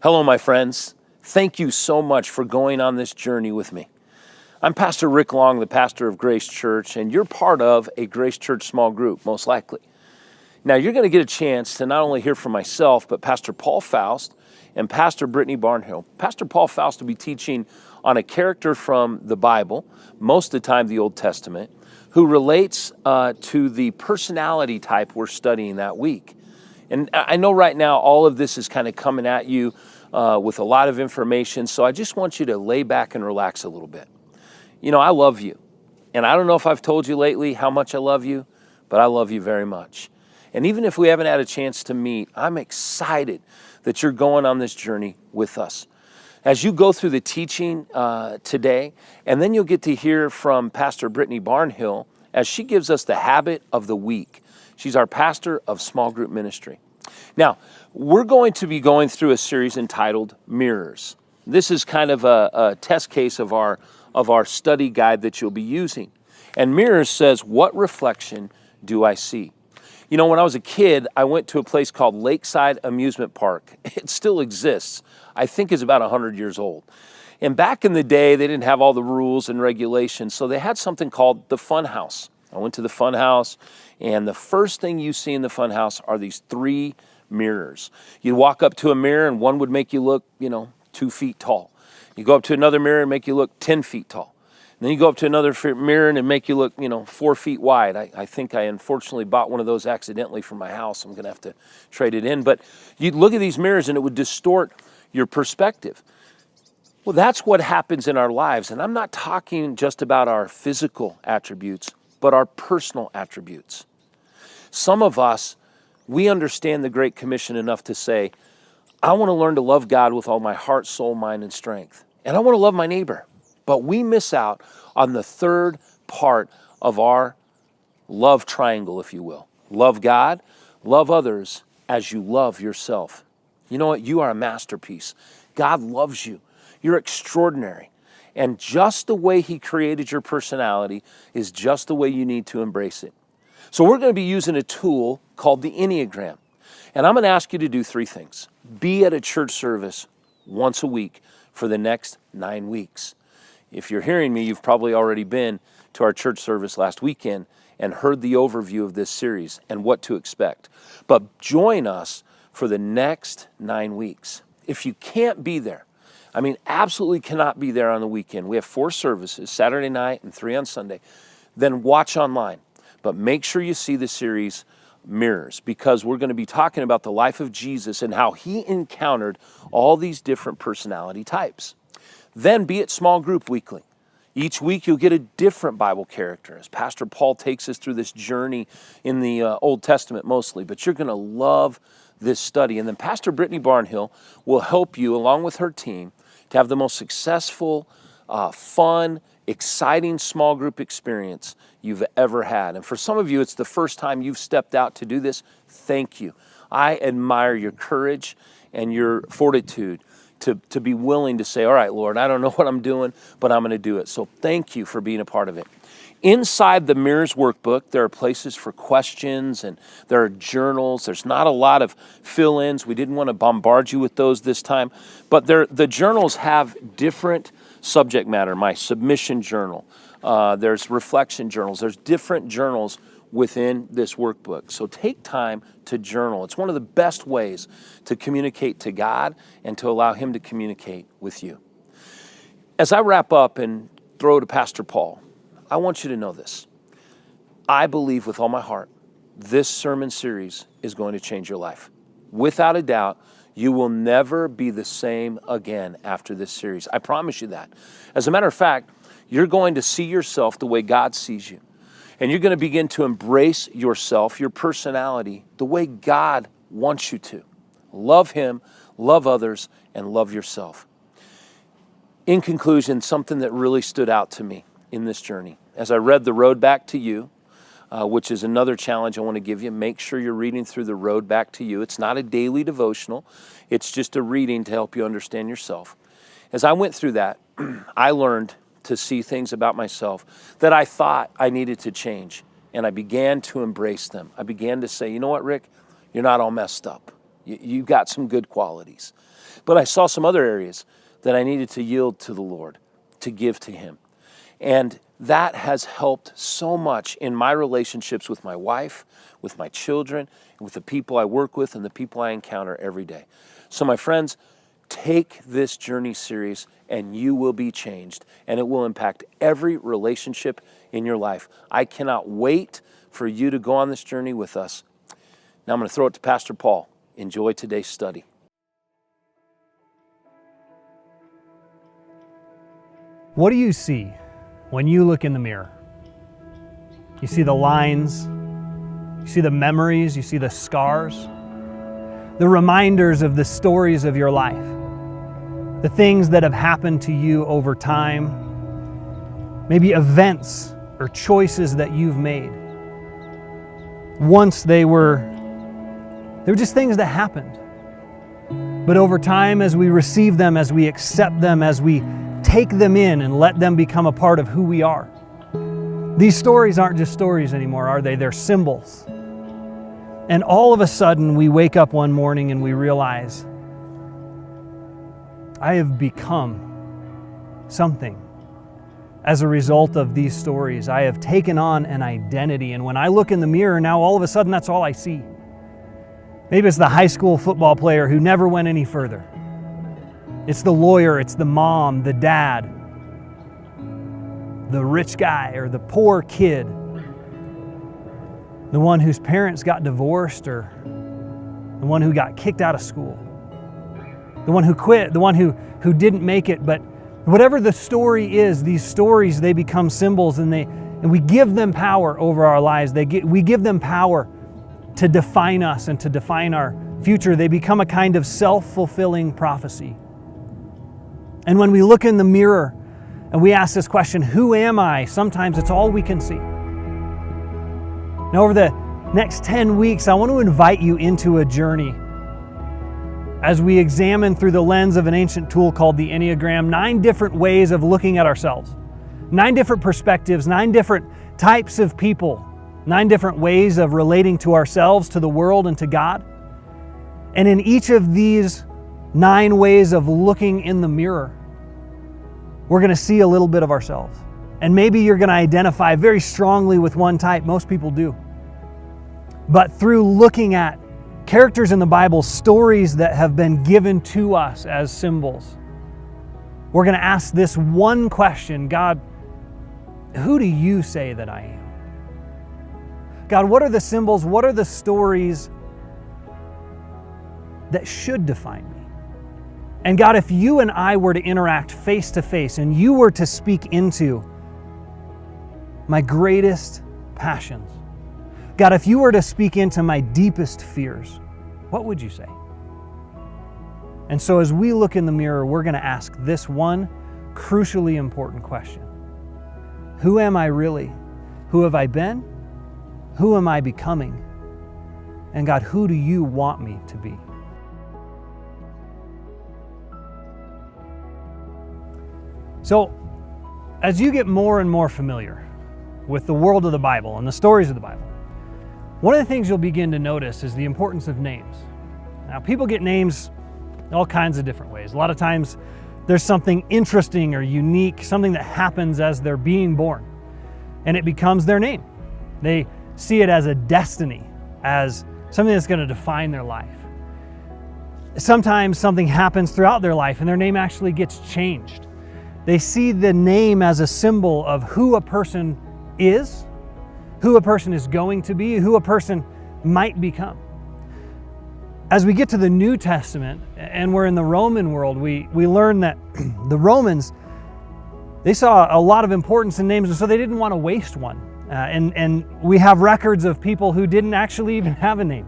Hello, my friends. Thank you so much for going on this journey with me. I'm Pastor Rick Long, the pastor of Grace Church, and you're part of a Grace Church small group, most likely. Now, you're going to get a chance to not only hear from myself, but Pastor Paul Faust and Pastor Brittany Barnhill. Pastor Paul Faust will be teaching on a character from the Bible, most of the time the Old Testament, who relates to the personality type we're studying that week. And I know right now all of this is kind of coming at you with a lot of information, so I just want you to lay back and relax a little bit. You know, I love you, and I don't know if I've told you lately how much I love you, but I love you very much. And even if we haven't had a chance to meet, I'm excited that you're going on this journey with us. As you go through the teaching today, and then you'll get to hear from Pastor Brittany Barnhill as she gives us the habit of the week. She's our pastor of small group ministry. Now, we're going to be going through a series entitled Mirrors. This is kind of a test case of our study guide that you'll be using. And Mirrors says, what reflection do I see? You know, when I was a kid, I went to a place called Lakeside Amusement Park. It still exists. I think it's about 100 years old. And back in the day, they didn't have all the rules and regulations, so they had something called the Fun House. I went to the Fun House, and the first thing you see in the Fun House are these 3 mirrors. You'd walk up to a mirror, and one would make you look, 2 feet tall. You go up to another mirror and make you look 10 feet tall. And then you go up to another mirror and make you look, 4 feet wide. I think I unfortunately bought one of those accidentally for my house. I'm going to have to trade it in. But you'd look at these mirrors, and it would distort your perspective. Well, that's what happens in our lives. And I'm not talking just about our physical attributes, but our personal attributes. Some of us, we understand the Great Commission enough to say, I want to learn to love God with all my heart, soul, mind, and strength. And I want to love my neighbor. But we miss out on the third part of our love triangle, if you will. Love God, love others as you love yourself. You know what? You are a masterpiece. God loves you. You're extraordinary. And just the way He created your personality is just the way you need to embrace it. So we're going to be using a tool called the Enneagram. And I'm going to ask you to do 3 things. Be at a church service once a week for the next 9 weeks. If you're hearing me, you've probably already been to our church service last weekend and heard the overview of this series and what to expect. But join us for the next 9 weeks. If you can't be there, absolutely cannot be there on the weekend. We have 4 services, Saturday night and 3 on Sunday. Then watch online. But make sure you see the series Mirrors, because we're going to be talking about the life of Jesus and how He encountered all these different personality types. Then be at small group weekly. Each week you'll get a different Bible character as Pastor Paul takes us through this journey in the Old Testament mostly. But you're going to love this study. And then Pastor Brittany Barnhill will help you, along with her team, to have the most successful, fun, exciting small group experience you've ever had. And for some of you, it's the first time you've stepped out to do this. Thank you. I admire your courage and your fortitude to be willing to say, all right, Lord, I don't know what I'm doing, but I'm going to do it. So thank you for being a part of it. Inside the Mirrors workbook, there are places for questions and there are journals. There's not a lot of fill-ins. We didn't want to bombard you with those this time, but the journals have different subject matter. My submission journal, there's reflection journals. There's different journals within this workbook. So take time to journal. It's one of the best ways to communicate to God and to allow Him to communicate with you. As I wrap up and throw to Pastor Paul, I want you to know this. I believe with all my heart, this sermon series is going to change your life. Without a doubt, you will never be the same again after this series. I promise you that. As a matter of fact, you're going to see yourself the way God sees you. And you're going to begin to embrace yourself, your personality, the way God wants you to. Love Him, love others, and love yourself. In conclusion, something that really stood out to me in this journey. As I read The Road Back to You, which is another challenge I want to give you, make sure you're reading through The Road Back to You. It's not a daily devotional. It's just a reading to help you understand yourself. As I went through that, I learned to see things about myself that I thought I needed to change. And I began to embrace them. I began to say, you know what, Rick? You're not all messed up. You got some good qualities. But I saw some other areas that I needed to yield to the Lord, to give to Him. And that has helped so much in my relationships with my wife, with my children, with the people I work with, and the people I encounter every day. So my friends, take this journey serious and you will be changed, and it will impact every relationship in your life. I cannot wait for you to go on this journey with us. Now I'm going to throw it to Pastor Paul. Enjoy today's study. What do you see when you look in the mirror? You see the lines, you see the memories, you see the scars, the reminders of the stories of your life, the things that have happened to you over time, maybe events or choices that you've made. Once they were just things that happened. But over time, as we receive them, as we accept them, as we take them in and let them become a part of who we are, these stories aren't just stories anymore, are they? They're symbols. And all of a sudden, we wake up one morning and we realize, I have become something as a result of these stories. I have taken on an identity. And when I look in the mirror now, all of a sudden, that's all I see. Maybe it's the high school football player who never went any further. It's the lawyer, it's the mom, the dad, the rich guy or the poor kid, the one whose parents got divorced or the one who got kicked out of school, the one who quit, the one who didn't make it. But whatever the story is, these stories, they become symbols, and we give them power over our lives. We give them power to define us and to define our future. They become a kind of self-fulfilling prophecy. And when we look in the mirror and we ask this question, who am I? Sometimes it's all we can see. Now, over the next 10 weeks, I want to invite you into a journey as we examine through the lens of an ancient tool called the Enneagram, 9 different ways of looking at ourselves, 9 different perspectives, 9 different types of people, 9 different ways of relating to ourselves, to the world, and to God. And in each of these 9 ways of looking in the mirror, we're going to see a little bit of ourselves. And maybe you're going to identify very strongly with one type. Most people do. But through looking at characters in the Bible, stories that have been given to us as symbols, we're going to ask this one question: God, who do you say that I am? God, what are the symbols? What are the stories that should define me? And God, if you and I were to interact face to face and you were to speak into my greatest passions, God, if you were to speak into my deepest fears, what would you say? And so as we look in the mirror, we're going to ask this one crucially important question: who am I really? Who have I been? Who am I becoming? And God, who do you want me to be? So, as you get more and more familiar with the world of the Bible and the stories of the Bible, one of the things you'll begin to notice is the importance of names. Now, people get names all kinds of different ways. A lot of times there's something interesting or unique, something that happens as they're being born, and it becomes their name. They see it as a destiny, as something that's going to define their life. Sometimes something happens throughout their life and their name actually gets changed. They see the name as a symbol of who a person is, who a person is going to be, who a person might become. As we get to the New Testament and we're in the Roman world, we learn that the Romans, they saw a lot of importance in names, and so they didn't want to waste one. And we have records of people who didn't actually even have a name.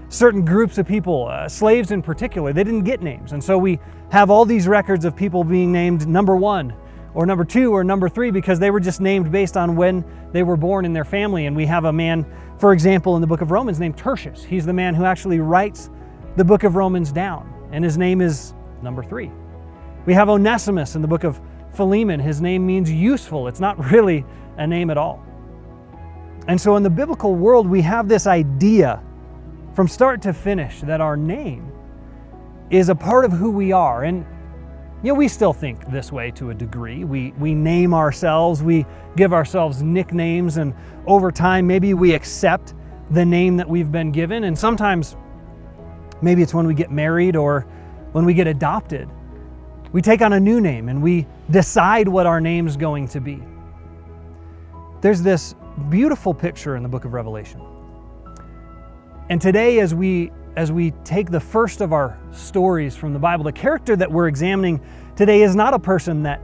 Certain groups of people, slaves in particular, they didn't get names. And so we have all these records of people being named number 1 or number 2 or number 3 because they were just named based on when they were born in their family. And we have a man, for example, in the book of Romans named Tertius. He's the man who actually writes the book of Romans down, and his name is number 3. We have Onesimus in the book of Philemon. His name means useful. It's not really a name at all. And so in the biblical world, we have this idea from start to finish, that our name is a part of who we are. And we still think this way to a degree. We name ourselves, we give ourselves nicknames, and over time maybe we accept the name that we've been given. And sometimes maybe it's when we get married or when we get adopted. We take on a new name and we decide what our name's going to be. There's this beautiful picture in the book of Revelation. And today, as we take the first of our stories from the Bible, the character that we're examining today is not a person that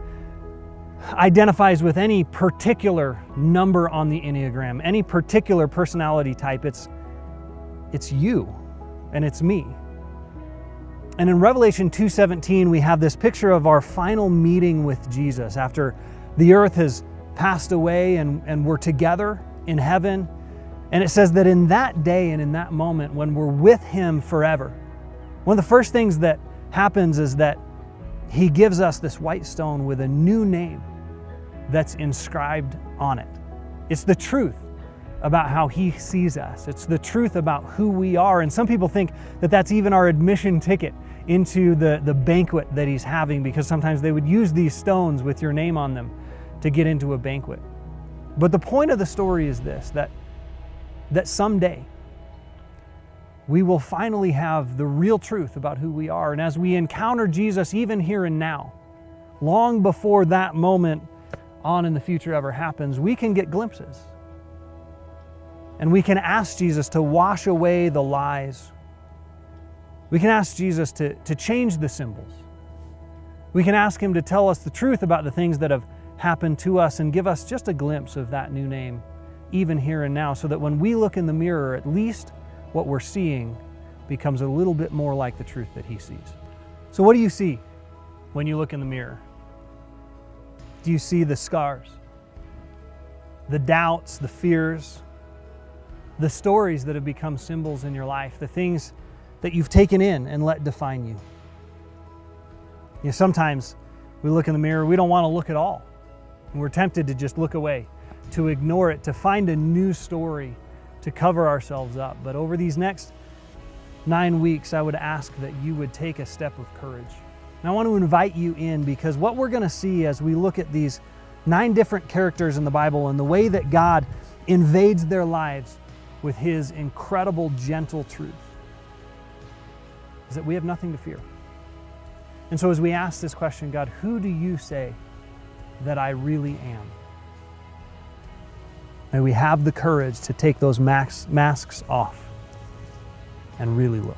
identifies with any particular number on the Enneagram, any particular personality type. It's you and it's me. And in Revelation 2:17, we have this picture of our final meeting with Jesus after the earth has passed away and we're together in heaven. And it says that in that day and in that moment when we're with Him forever, one of the first things that happens is that He gives us this white stone with a new name that's inscribed on it. It's the truth about how He sees us. It's the truth about who we are. And some people think that that's even our admission ticket into the banquet that He's having, because sometimes they would use these stones with your name on them to get into a banquet. But the point of the story is this, that someday we will finally have the real truth about who we are. And as we encounter Jesus even here and now, long before that moment on in the future ever happens, we can get glimpses. And we can ask Jesus to wash away the lies. We can ask Jesus to change the symbols. We can ask Him to tell us the truth about the things that have happened to us and give us just a glimpse of that new name, even here and now, so that when we look in the mirror, at least what we're seeing becomes a little bit more like the truth that He sees. So what do you see when you look in the mirror? Do you see the scars, the doubts, the fears, the stories that have become symbols in your life, the things that you've taken in and let define you? Sometimes we look in the mirror, we don't want to look at all. And we're tempted to just look away, to ignore it, to find a new story to cover ourselves up. But over these next 9 weeks, I would ask that you would take a step of courage. And I want to invite you in, because what we're going to see as we look at these 9 different characters in the Bible and the way that God invades their lives with His incredible, gentle truth is that we have nothing to fear. And so as we ask this question, God, who do you say that I really am? May we have the courage to take those masks off and really look.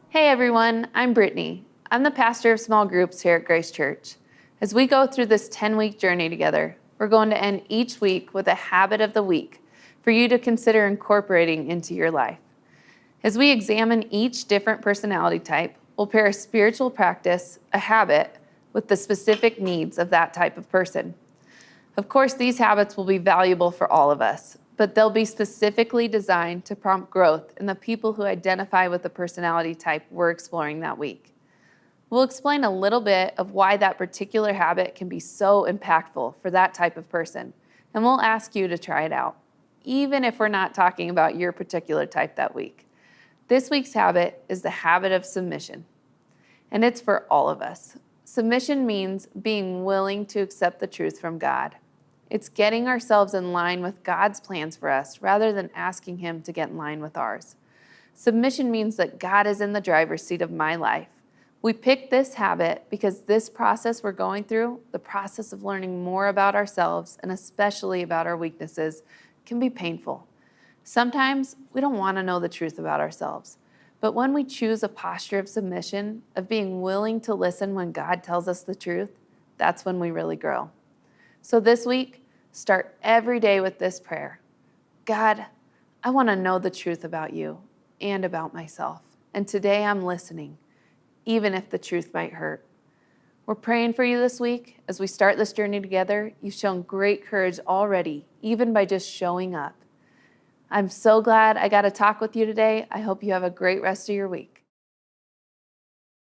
Hey everyone, I'm Brittany. I'm the pastor of small groups here at Grace Church. As we go through this 10-week journey together, we're going to end each week with a habit of the week for you to consider incorporating into your life. As we examine each different personality type, we'll pair a spiritual practice, a habit, with the specific needs of that type of person. Of course, these habits will be valuable for all of us, but they'll be specifically designed to prompt growth in the people who identify with the personality type we're exploring that week. We'll explain a little bit of why that particular habit can be so impactful for that type of person, and we'll ask you to try it out, even if we're not talking about your particular type that week. This week's habit is the habit of submission, and it's for all of us. Submission means being willing to accept the truth from God. It's getting ourselves in line with God's plans for us rather than asking Him to get in line with ours. Submission means that God is in the driver's seat of my life. We picked this habit because this process we're going through, the process of learning more about ourselves and especially about our weaknesses, can be painful. Sometimes we don't want to know the truth about ourselves, but when we choose a posture of submission, of being willing to listen when God tells us the truth, that's when we really grow. So this week, start every day with this prayer. God, I want to know the truth about you and about myself. And today I'm listening, even if the truth might hurt. We're praying for you this week. As we start this journey together, you've shown great courage already, even by just showing up. I'm so glad I got to talk with you today. I hope you have a great rest of your week.